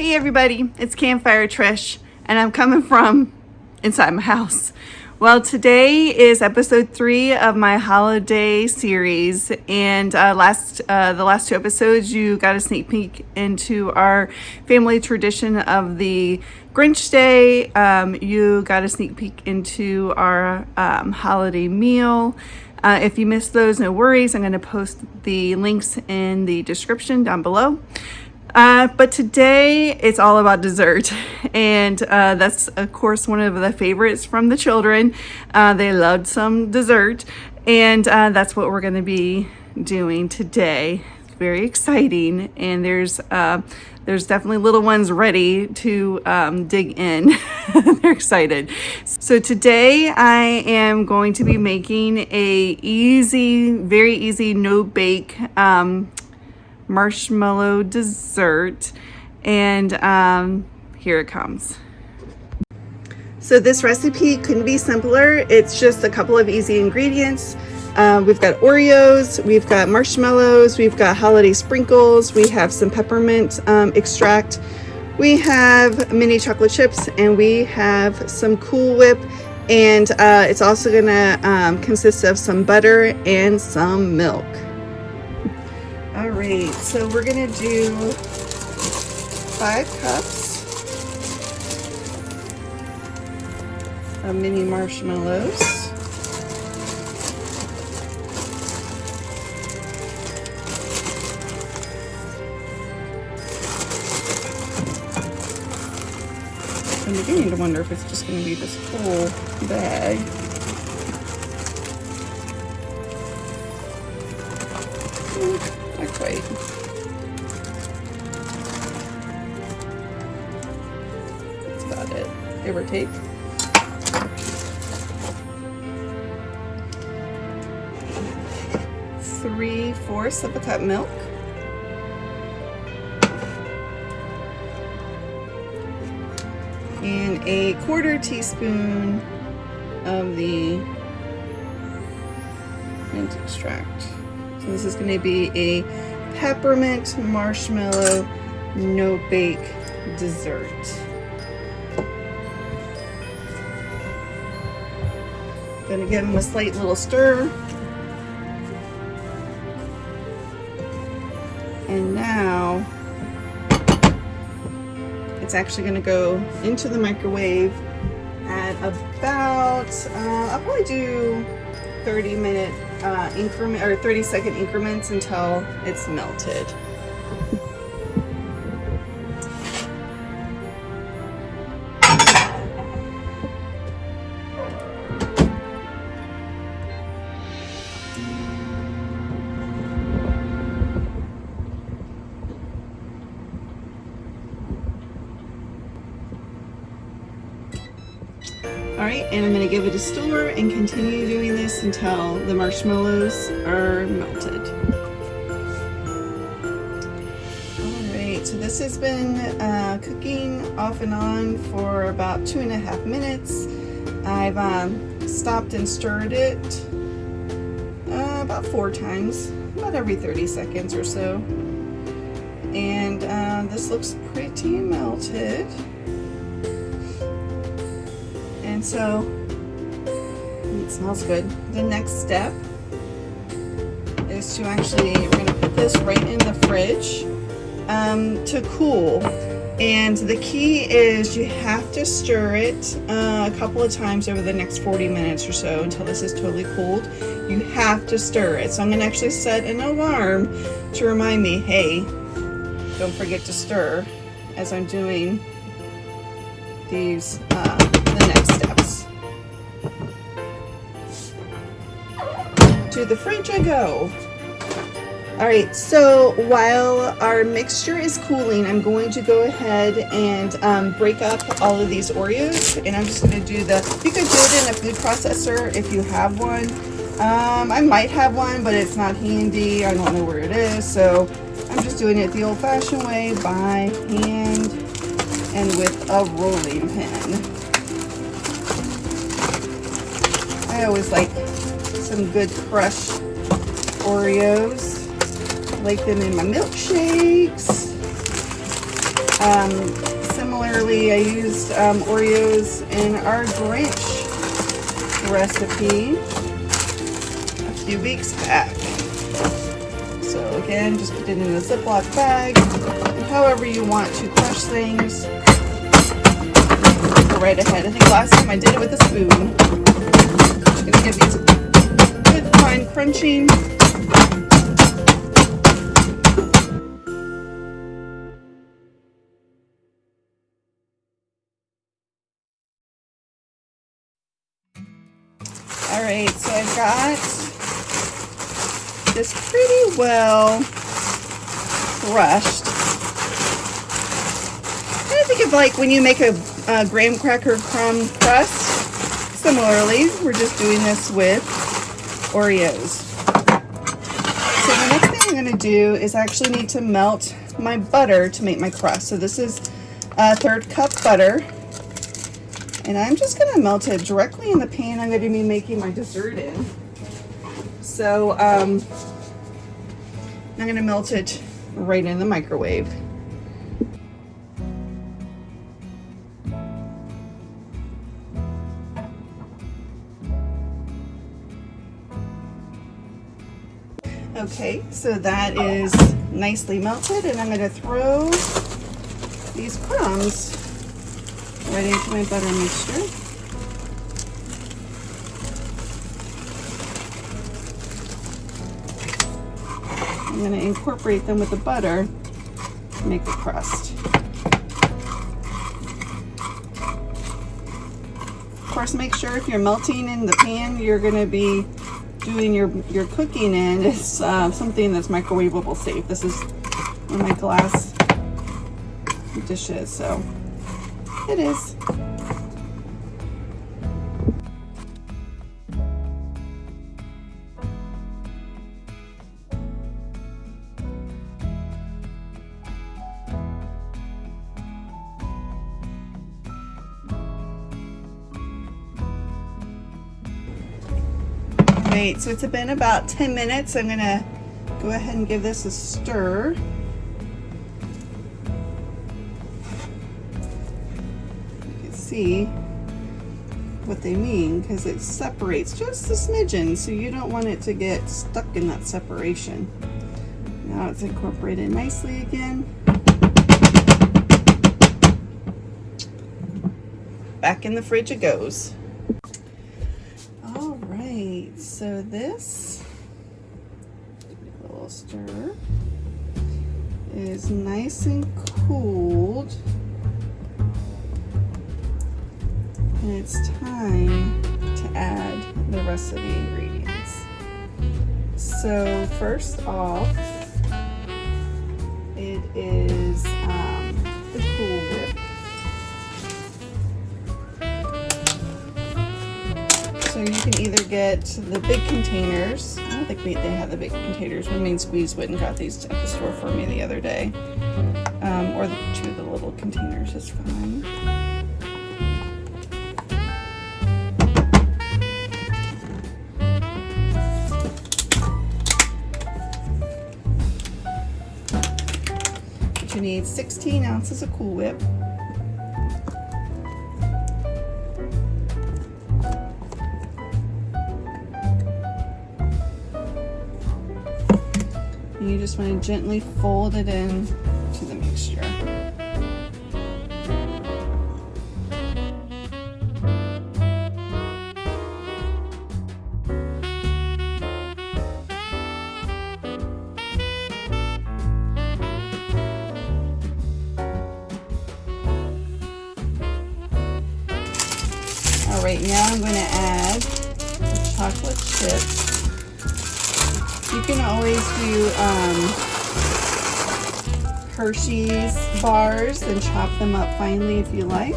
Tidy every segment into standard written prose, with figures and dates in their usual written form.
Hey everybody, it's Campfire Trish, and I'm coming from inside my house. Well, today is episode 3 of my holiday series, and the last 2 episodes you got a sneak peek into our family tradition of the Grinch Day. You got a sneak peek into our holiday meal. If you missed those, no worries. I'm going to post the links in the description down below. But today it's all about dessert, and that's of course one of the favorites from the children. They loved some dessert, and that's what we're going to be doing today. It's very exciting, and there's definitely little ones ready to dig in. They're excited. So today I am going to be making a very easy no-bake marshmallow dessert, and here it comes. So this recipe couldn't be simpler. It's just a couple of easy ingredients. We've got Oreos, we've got marshmallows, we've got holiday sprinkles, we have some peppermint extract, we have mini chocolate chips, and we have some Cool Whip, and it's also gonna consist of some butter and some milk. All right, so we're gonna do 5 cups of mini marshmallows. I'm beginning to wonder if it's just gonna be this whole bag. Not quite. That's about it, give or take. Three-fourths of a cup milk. And a 1/4 teaspoon of the mint extract. So this is going to be a Peppermint Marshmallow No Bake dessert. Going to give them a slight little stir. And now it's actually going to go into the microwave at about, I'll probably do 30-minute increment or 30-second increments until it's melted. Alright, and I'm going to give it a stir and continue doing this until the marshmallows are melted. Alright, so this has been cooking off and on for about 2.5 minutes. I've stopped and stirred it about 4 times, about every 30 seconds or so. And this looks pretty melted. And so it smells good. The next step is to actually, we're going to put this right in the fridge to cool. And the key is you have to stir it a couple of times over the next 40 minutes or so until this is totally cooled. You have to stir it. So I'm going to actually set an alarm to remind me, hey, don't forget to stir as I'm doing these the next steps. To the fridge I go. Alright, so while our mixture is cooling, I'm going to go ahead and break up all of these Oreos, and I'm just going to do you could do it in a food processor if you have one. I might have one, but it's not handy. I don't know where it is, so I'm just doing it the old-fashioned way by hand and with a rolling pin. I always like some good crushed Oreos. I like them in my milkshakes. Similarly, I used Oreos in our Grinch recipe a few weeks back. So again, just put it in a Ziploc bag. And however you want to crush things, go right ahead. I think last time I did it with a spoon. Just gonna give these a good fine crunching. All right, so I've got this pretty well crushed. I think of like when you make a graham cracker crumb crust. Similarly, we're just doing this with Oreos. So the next thing I'm going to do is actually need to melt my butter to make my crust. So this is a 1/3 cup butter. And I'm just going to melt it directly in the pan I'm going to be making my dessert in. So I'm going to melt it right in the microwave. Okay, so that is nicely melted, and I'm going to throw these crumbs right into my butter mixture. I'm going to incorporate them with the butter to make the crust. Of course, make sure if you're melting in the pan you're going to be doing your cooking in is something that's microwavable safe. This is one of my glass dishes, so it is. Right, so it's been about 10 minutes. I'm gonna go ahead and give this a stir. You can see what they mean because it separates just a smidgen, so you don't want it to get stuck in that separation. Now it's incorporated nicely again. Back in the fridge it goes. So this, a little stir, is nice and cooled, and it's time to add the rest of the ingredients. So first off, it is the Cool Whip. So you can either get the big containers. I don't think they have the big containers. My main squeeze went and got these at the store for me the other day. Or the 2 of the little containers is fine. But you need 16 ounces of Cool Whip. You just want to gently fold it in to the mixture. All right, now I'm going to add the chocolate chips. You can always do Hershey's bars and chop them up finely if you like.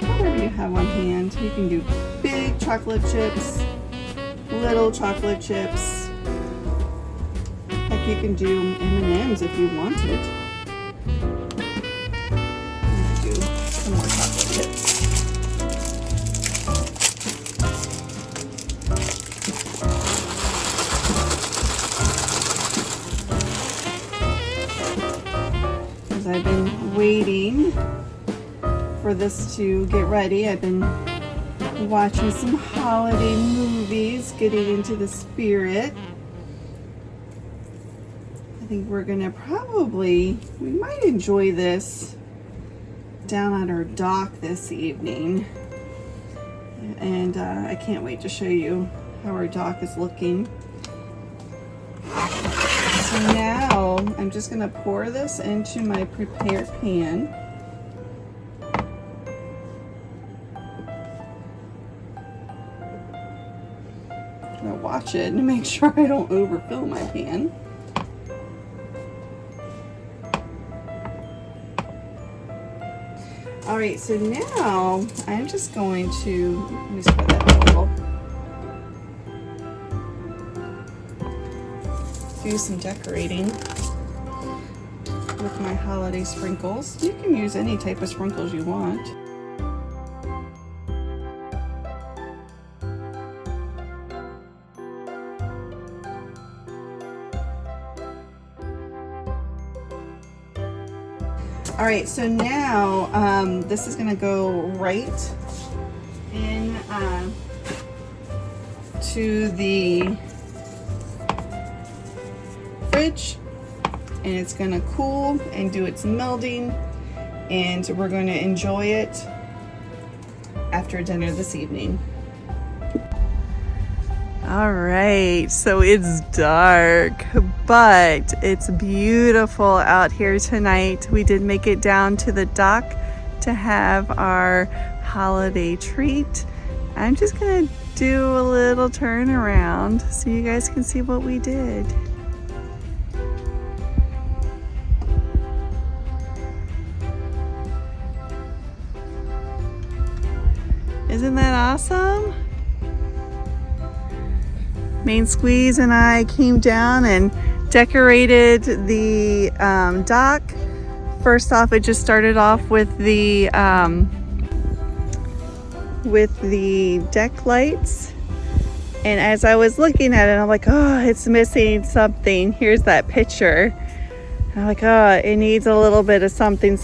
Whatever you have on hand. You can do big chocolate chips, little chocolate chips. Heck, you can do M&Ms if you wanted. Do some more chocolate chips. I've been waiting for this to get ready. I've been watching some holiday movies, getting into the spirit. I think we're gonna we might enjoy this down at our dock this evening. And I can't wait to show you how our dock is looking. So now I'm just gonna pour this into my prepared pan. I'm gonna watch it and make sure I don't overfill my pan. All right, so now I'm just going to, let me spread that a little. Do some decorating with my holiday sprinkles. You can use any type of sprinkles you want. All right, so now this is gonna go right in to the fridge, and it's gonna cool and do its melding, and we're going to enjoy it after dinner this evening. All right, so it's dark, but it's beautiful out here tonight. We did make it down to the dock to have our holiday treat. I'm just gonna do a little turnaround so you guys can see what we did. Isn't that awesome? Main Squeeze and I came down and decorated the dock. First off, it just started off with the deck lights. And as I was looking at it, I'm like, oh, it's missing something. Here's that picture. And I'm like, oh, it needs a little bit of something.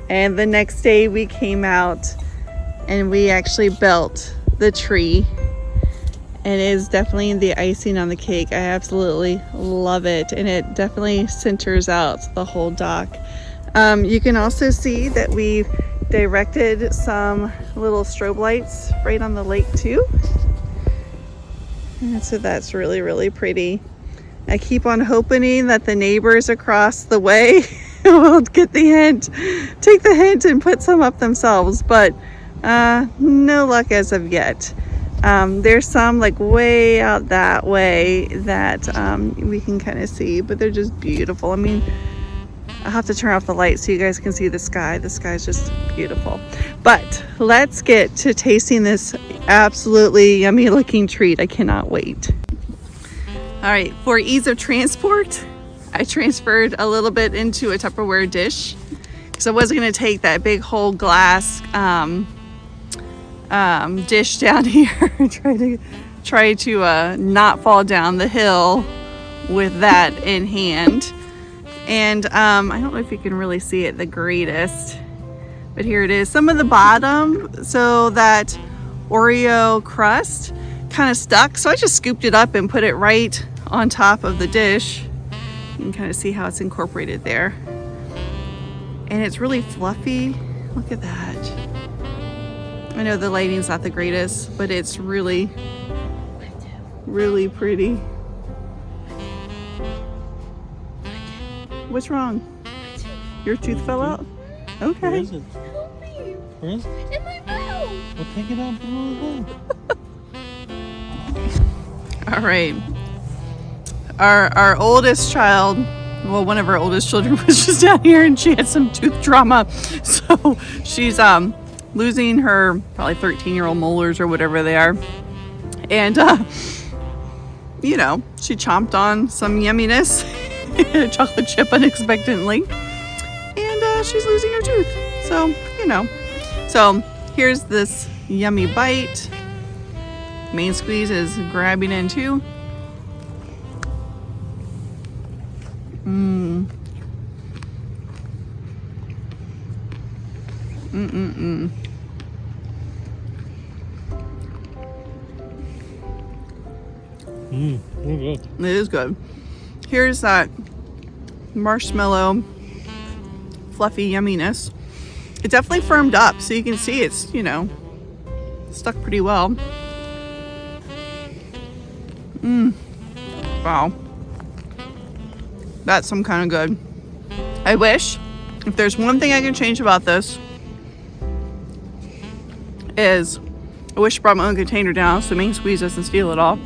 And the next day we came out and we actually built the tree. And it is definitely the icing on the cake. I absolutely love it. And it definitely centers out the whole dock. You can also see that we directed some little strobe lights right on the lake too. And so that's really, really pretty. I keep on hoping that the neighbors across the way will get the hint, take the hint and put some up themselves, but no luck as of yet. There's some like way out that way that we can kind of see, but they're just beautiful. I mean, I'll have to turn off the light so you guys can see the sky. The sky's just beautiful. But let's get to tasting this absolutely yummy looking treat. I cannot wait. All right, for ease of transport, I transferred a little bit into a Tupperware dish because I wasn't going to take that big whole glass dish down here and try to not fall down the hill with that in hand. And I don't know if you can really see it the greatest, but here it is. Some of the bottom, so that Oreo crust kind of stuck, so I just scooped it up and put it right on top of the dish. You can kind of see how it's incorporated there, and it's really fluffy. Look at that. I know the lighting's not the greatest, but it's really, really pretty. What's wrong? Your tooth fell out? Okay. Where is it? Help me. Where is it? In my mouth. Well, take it out below there. All right. Our oldest child, well, one of our oldest children was just down here and she had some tooth trauma. So she's losing her probably 13-year-old molars or whatever they are. And, you know, she chomped on some yumminess, chocolate chip unexpectedly. And she's losing her tooth. So, you know. So here's this yummy bite. Main Squeeze is grabbing in too. Mm-mm-mm. Very good. It is good. Here's that marshmallow fluffy yumminess. It definitely firmed up, so you can see it's, you know, stuck pretty well. Wow. That's some kind of good. I wish, if there's one thing I can change about this, is I wish I brought my own container down so me and Squeeze doesn't steal it all.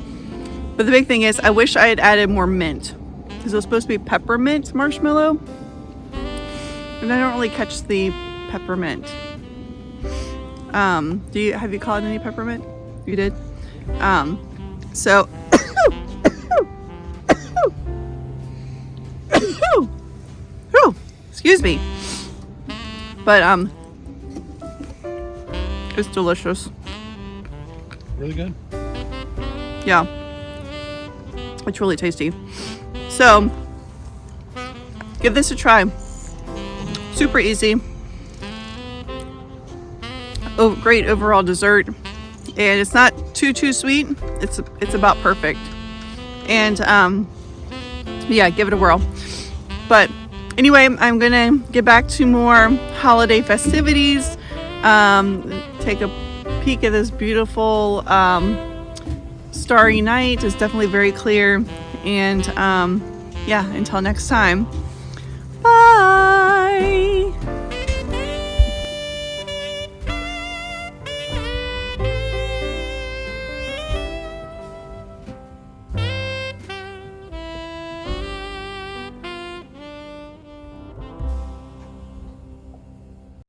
But the big thing is, I wish I had added more mint, because it was supposed to be peppermint marshmallow, and I don't really catch the peppermint. Have you caught any peppermint? You did. So excuse me. But it's delicious. Really good. Yeah. It's really tasty. So give this a try. Super easy. Oh, great overall dessert. And it's not too sweet. It's about perfect. And yeah, give it a whirl. But anyway, I'm gonna get back to more holiday festivities. Take a peek at this beautiful starry night. It's definitely very clear. And yeah, until next time. Bye.